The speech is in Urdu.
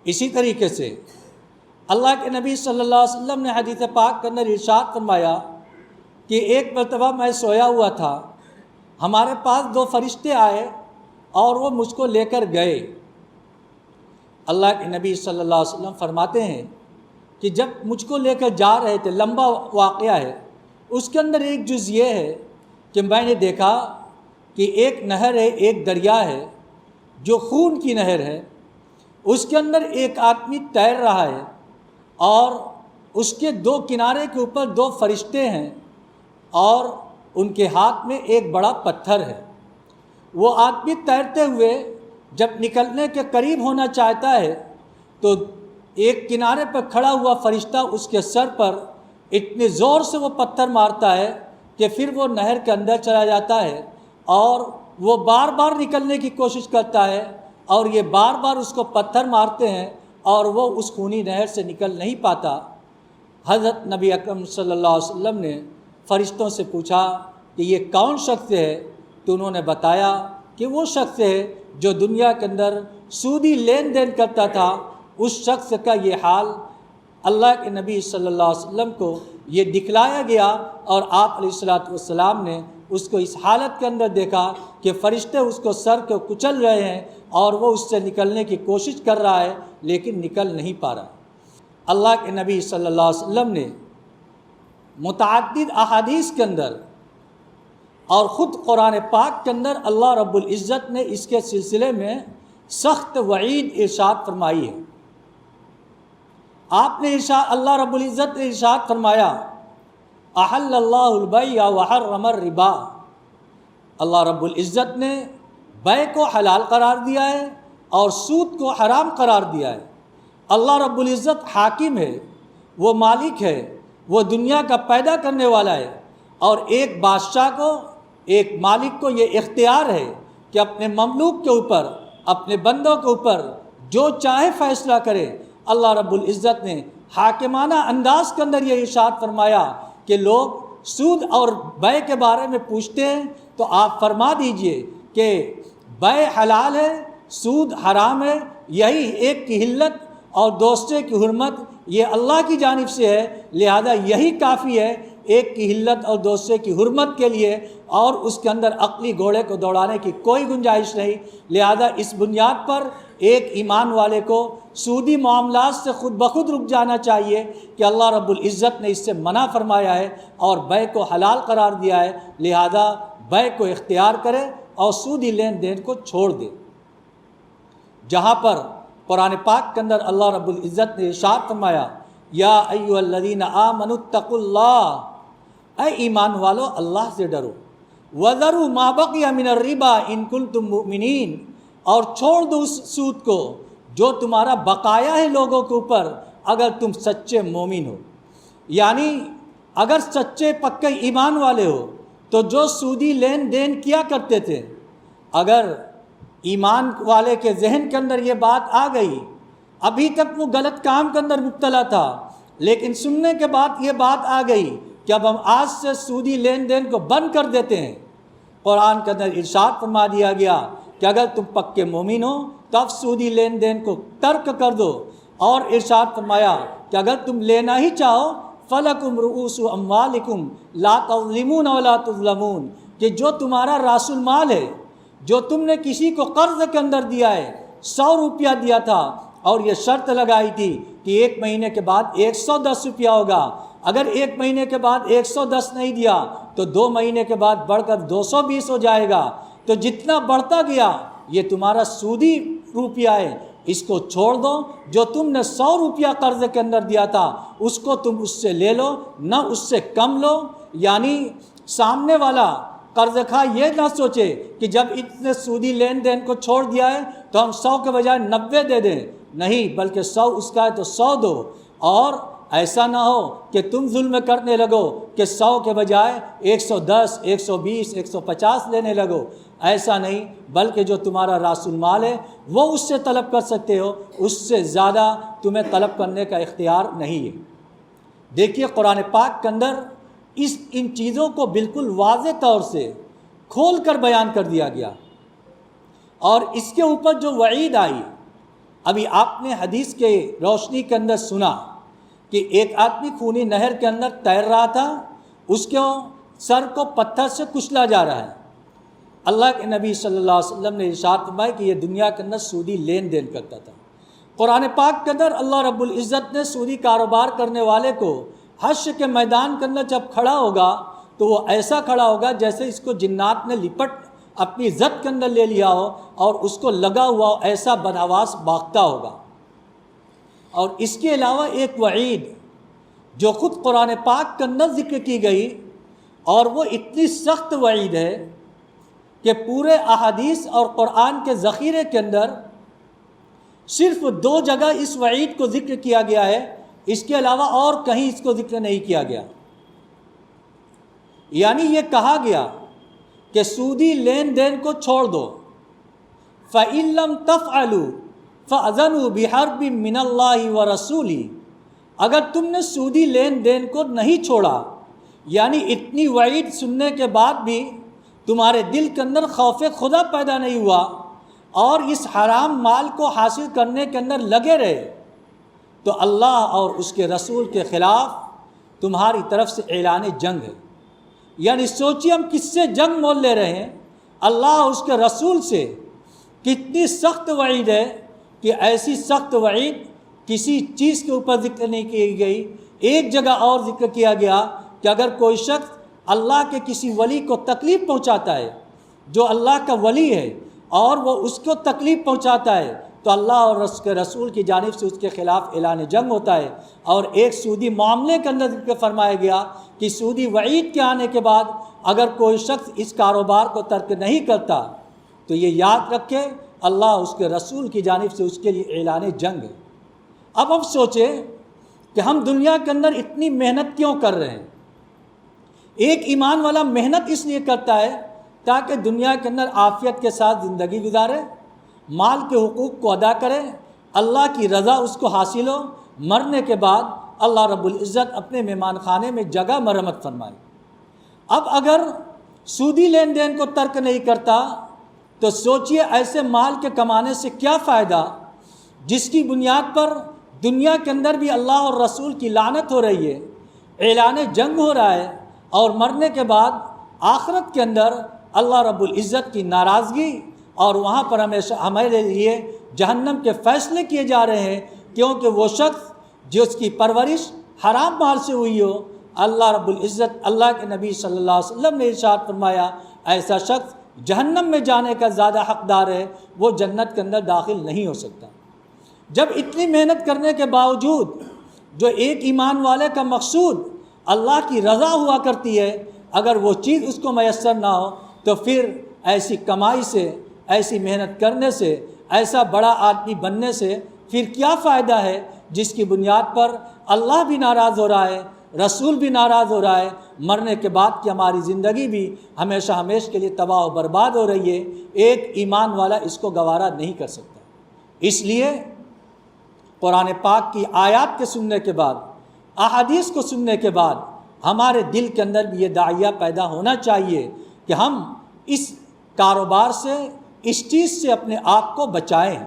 اسی طریقے سے اللہ کے نبی صلی اللہ علیہ وسلم نے حدیث پاک کے اندر ارشاد فرمایا کہ ایک مرتبہ میں سویا ہوا تھا، ہمارے پاس 2 فرشتے آئے اور وہ مجھ کو لے کر گئے۔ اللہ کے نبی صلی اللہ علیہ وسلم فرماتے ہیں کہ جب مجھ کو لے کر جا رہے تھے، لمبا واقعہ ہے، اس کے اندر ایک جز یہ ہے کہ میں نے دیکھا کہ ایک نہر ہے، ایک دریا ہے جو خون کی نہر ہے، اس کے اندر ایک آدمی تیر رہا ہے اور اس کے 2 کنارے کے اوپر 2 فرشتے ہیں اور ان کے ہاتھ میں ایک بڑا پتھر ہے۔ وہ آدمی تیرتے ہوئے جب نکلنے کے قریب ہونا چاہتا ہے تو ایک کنارے پر کھڑا ہوا فرشتہ اس کے سر پر اتنے زور سے وہ پتھر مارتا ہے کہ پھر وہ نہر کے اندر چلا جاتا ہے اور وہ بار بار نکلنے کی کوشش کرتا ہے اور یہ بار بار اس کو پتھر مارتے ہیں اور وہ اس خونی نہر سے نکل نہیں پاتا۔ حضرت نبی اکرم صلی اللہ علیہ وسلم نے فرشتوں سے پوچھا کہ یہ کون شخص ہے؟ تو انہوں نے بتایا کہ وہ شخص ہے جو دنیا کے اندر سودی لین دین کرتا تھا۔ اس شخص کا یہ حال اللہ کے نبی صلی اللہ علیہ وسلم کو یہ دکھلایا گیا اور آپ علیہ الصلوۃ والسلام نے اس کو اس حالت کے اندر دیکھا کہ فرشتے اس کو سر کو کچل رہے ہیں اور وہ اس سے نکلنے کی کوشش کر رہا ہے لیکن نکل نہیں پا رہا۔ اللہ کے نبی صلی اللہ علیہ وسلم نے متعدد احادیث کے اندر اور خود قرآن پاک کے اندر اللہ رب العزت نے اس کے سلسلے میں سخت وعید ارشاد فرمائی ہے۔ آپ نے اللہ رب العزت نے ارشاد فرمایا احل اللہ البیع وحرم الربا، اللہ رب العزت نے بیع کو حلال قرار دیا ہے اور سود کو حرام قرار دیا ہے۔ اللہ رب العزت حاکم ہے، وہ مالک ہے، وہ دنیا کا پیدا کرنے والا ہے اور ایک بادشاہ کو، ایک مالک کو یہ اختیار ہے کہ اپنے مملوک کے اوپر، اپنے بندوں کے اوپر جو چاہے فیصلہ کرے۔ اللہ رب العزت نے حاکمانہ انداز کے اندر یہ ارشاد فرمایا کہ لوگ سود اور بیع کے بارے میں پوچھتے ہیں تو آپ فرما دیجئے کہ بیع حلال ہے، سود حرام ہے، یہی ایک کی حلت اور دوسرے کی حرمت یہ اللہ کی جانب سے ہے، لہذا یہی کافی ہے ایک کی حلت اور دوسرے کی حرمت کے لیے، اور اس کے اندر عقلی گھوڑے کو دوڑانے کی کوئی گنجائش نہیں۔ لہذا اس بنیاد پر ایک ایمان والے کو سودی معاملات سے خود بخود رک جانا چاہیے کہ اللہ رب العزت نے اس سے منع فرمایا ہے اور بیع کو حلال قرار دیا ہے، لہذا بیع کو اختیار کرے اور سودی لین دین کو چھوڑ دے۔ جہاں پر قرآن پاک کے اندر اللہ رب العزت نے ارشاد فرمایا یا ایھا الذین آمنوا اتقوا اللہ، اے ایمان والو اللہ سے ڈرو، وذروا ما بقی من الربا ان کنتم مؤمنین، اور چھوڑ دو اس سود کو جو تمہارا بقایا ہے لوگوں کے اوپر اگر تم سچے مومن ہو۔ یعنی اگر سچے پکے ایمان والے ہو تو جو سودی لین دین کیا کرتے تھے، اگر ایمان والے کے ذہن کے اندر یہ بات آ گئی، ابھی تک وہ غلط کام کے اندر مبتلا تھا لیکن سننے کے بعد یہ بات آ گئی کہ اب ہم آج سے سودی لین دین کو بند کر دیتے ہیں، قرآن کے اندر ارشاد فرما دیا گیا کہ اگر تم پکے مومن ہو تو اب سودی لین دین کو ترک کر دو، اور ارشاد فرمایا کہ اگر تم لینا ہی چاہو فَلَكُمْ رُؤُوسُ أَمْوَالِكُمْ لَا تَظْلِمُونَ وَلَا تُظْلَمُونَ، کہ جو تمہارا راس المال ہے، جو تم نے کسی کو قرض کے اندر دیا ہے، 100 روپیہ دیا تھا اور یہ شرط لگائی تھی کہ 1 مہینے کے بعد 110 روپیہ ہوگا، اگر 1 مہینے کے بعد 110 نہیں دیا تو 2 مہینے کے بعد بڑھ کر 220 ہو جائے گا، تو جتنا بڑھتا گیا یہ تمہارا سودی روپیہ ہے، اس کو چھوڑ دو۔ جو تم نے 100 روپیہ قرض کے اندر دیا تھا اس کو تم اس سے لے لو، نہ اس سے کم لو۔ یعنی سامنے والا قرض خواہ یہ نہ سوچے کہ جب اتنے سودی لین دین کو چھوڑ دیا ہے تو ہم 100 کے بجائے 90 دے دیں، نہیں، بلکہ 100 اس کا ہے تو 100 دو، اور ایسا نہ ہو کہ تم ظلم کرنے لگو کہ 100 کے بجائے 110، 120، 150 لینے لگو، ایسا نہیں، بلکہ جو تمہارا راس المال ہے وہ اس سے طلب کر سکتے ہو، اس سے زیادہ تمہیں طلب کرنے کا اختیار نہیں ہے۔ دیکھیے قرآن پاک کے اندر ان چیزوں کو بالکل واضح طور سے کھول کر بیان کر دیا گیا، اور اس کے اوپر جو وعید آئی ابھی آپ نے حدیث کے روشنی کے اندر سنا کہ ایک آدمی خونی نہر کے اندر تیر رہا تھا، اس کے سر کو پتھر سے کچلا جا رہا ہے۔ اللہ کے نبی صلی اللہ علیہ وسلم نے ارشاد فرمایا کہ یہ دنیا کے اندر سودی لین دین کرتا تھا۔ قرآن پاک کے اندر اللہ رب العزت نے سودی کاروبار کرنے والے کو حشر کے میدان کے اندر جب کھڑا ہوگا تو وہ ایسا کھڑا ہوگا جیسے اس کو جنات نے لپٹ اپنی زد کے اندر لے لیا ہو اور اس کو لگا ہوا ہو، ایسا بدحواس بھاگتا ہوگا۔ اور اس کے علاوہ ایک وعید جو خود قرآن پاک کے اندر ذکر کی گئی، اور وہ اتنی سخت وعید ہے کہ پورے احادیث اور قرآن کے ذخیرے کے اندر صرف 2 جگہ اس وعید کو ذکر کیا گیا ہے، اس کے علاوہ اور کہیں اس کو ذکر نہیں کیا گیا۔ یعنی یہ کہا گیا کہ سودی لین دین کو چھوڑ دو، فَإِن لَّمْ تَفْعَلُوا فَأَذَنُوا بِحَرْبٍ مِّنَ اللَّهِ وَرَسُولِهِ، اگر تم نے سودی لین دین کو نہیں چھوڑا، یعنی اتنی وعید سننے کے بعد بھی تمہارے دل کے اندر خوف خدا پیدا نہیں ہوا اور اس حرام مال کو حاصل کرنے کے اندر لگے رہے، تو اللہ اور اس کے رسول کے خلاف تمہاری طرف سے اعلان جنگ ہے۔ یعنی سوچیے ہم کس سے جنگ مول لے رہے ہیں؟ اللہ اور اس کے رسول سے۔ کتنی سخت وعید ہے کہ ایسی سخت وعید کسی چیز کے اوپر ذکر نہیں کی گئی۔ ایک جگہ اور ذکر کیا گیا کہ اگر کوئی شخص اللہ کے کسی ولی کو تکلیف پہنچاتا ہے، جو اللہ کا ولی ہے، اور وہ اس کو تکلیف پہنچاتا ہے، تو اللہ اور اس کے رسول کی جانب سے اس کے خلاف اعلان جنگ ہوتا ہے۔ اور ایک سودی معاملے کے اندر ذکر فرمایا گیا کہ سودی وعید کے آنے کے بعد اگر کوئی شخص اس کاروبار کو ترک نہیں کرتا تو یہ یاد رکھے اللہ اس کے رسول کی جانب سے اس کے لیے اعلان جنگ ہے۔ اب ہم سوچیں کہ ہم دنیا کے اندر اتنی محنت کیوں کر رہے ہیں؟ ایک ایمان والا محنت اس لیے کرتا ہے تاکہ دنیا کے اندر عافیت کے ساتھ زندگی گزارے، مال کے حقوق کو ادا کرے، اللہ کی رضا اس کو حاصل ہو، مرنے کے بعد اللہ رب العزت اپنے مہمان خانے میں جگہ مرمت فرمائے۔ اب اگر سودی لین دین کو ترک نہیں کرتا تو سوچئے ایسے مال کے کمانے سے کیا فائدہ جس کی بنیاد پر دنیا کے اندر بھی اللہ اور رسول کی لعنت ہو رہی ہے، اعلان جنگ ہو رہا ہے، اور مرنے کے بعد آخرت کے اندر اللہ رب العزت کی ناراضگی اور وہاں پر ہمیشہ ہمارے لیے جہنم کے فیصلے کیے جا رہے ہیں، کیونکہ وہ شخص جس کی پرورش حرام مال سے ہوئی ہو، اللہ رب العزت اللہ کے نبی صلی اللہ علیہ وسلم نے ارشاد فرمایا ایسا شخص جہنم میں جانے کا زیادہ حقدار ہے، وہ جنت کے اندر داخل نہیں ہو سکتا۔ جب اتنی محنت کرنے کے باوجود جو ایک ایمان والے کا مقصود اللہ کی رضا ہوا کرتی ہے، اگر وہ چیز اس کو میسر نہ ہو تو پھر ایسی کمائی سے، ایسی محنت کرنے سے، ایسا بڑا آدمی بننے سے پھر کیا فائدہ ہے جس کی بنیاد پر اللہ بھی ناراض ہو رہا ہے، رسول بھی ناراض ہو رہا ہے، مرنے کے بعد کی ہماری زندگی بھی ہمیشہ ہمیشہ کے لیے تباہ و برباد ہو رہی ہے۔ ایک ایمان والا اس کو گوارا نہیں کر سکتا۔ اس لیے قرآن پاک کی آیات کے سننے کے بعد، احادیث کو سننے کے بعد ہمارے دل کے اندر بھی یہ داعیہ پیدا ہونا چاہیے کہ ہم اس کاروبار سے، اس چیز سے اپنے آپ کو بچائیں۔